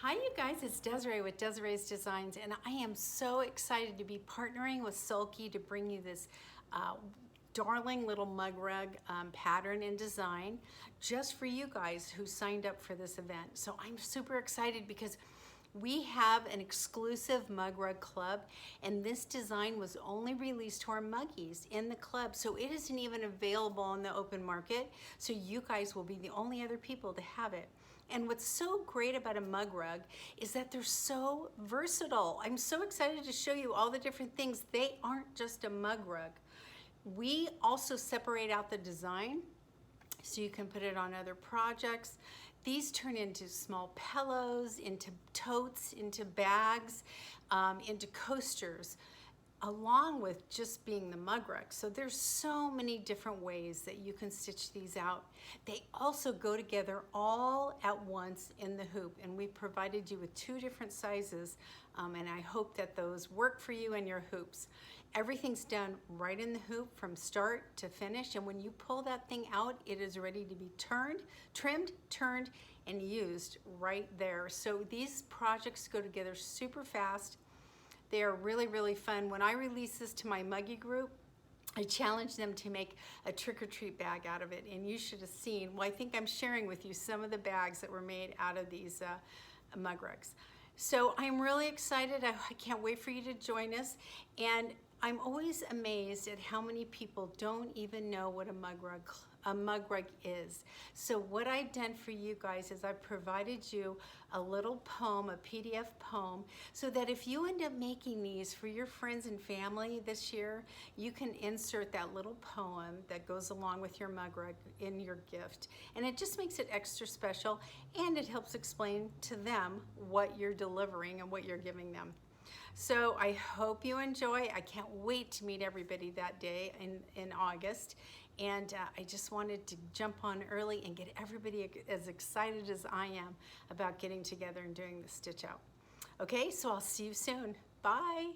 Hi you guys, it's Desiree with Desiree's Designs, and I am so excited to be partnering with Sulky to bring you this darling little mug rug pattern and design just for you guys who signed up for this event. So I'm super excited because we have an exclusive mug rug club, and this design was only released to our muggies in the club, so it isn't even available on the open market. So you guys will be the only other people to have it. And what's so great about a mug rug is that they're so versatile. I'm so excited to show you all the different things. They aren't just a mug rug. We also separate out the design so you can put it on other projects. These turn into small pillows, into totes, into bags, into coasters, along with just being the mug rug. So there's so many different ways that you can stitch these out. They also go together all at once in the hoop, and we provided you with 2 different sizes, and I hope that those work for you and your hoops. Everything's done right in the hoop from start to finish, and when you pull that thing out, it is ready to be trimmed, turned, and used right there. So these projects go together super fast. They are really, really fun. When I release this to my muggy group, I challenge them to make a trick-or-treat bag out of it, and you should have seen, well, I think I'm sharing with you some of the bags that were made out of these mug rugs. So I'm really excited. I can't wait for you to join us, and I'm always amazed at how many people don't even know what a mug rug is. So what I've done for you guys is I've provided you a little poem, a PDF poem, so that if you end up making these for your friends and family this year, you can insert that little poem that goes along with your mug rug in your gift. And it just makes it extra special, and it helps explain to them what you're delivering and what you're giving them. So I hope you enjoy. I can't wait to meet everybody that day in August. And I just wanted to jump on early and get everybody as excited as I am about getting together and doing the stitch out. Okay, so I'll see you soon. Bye.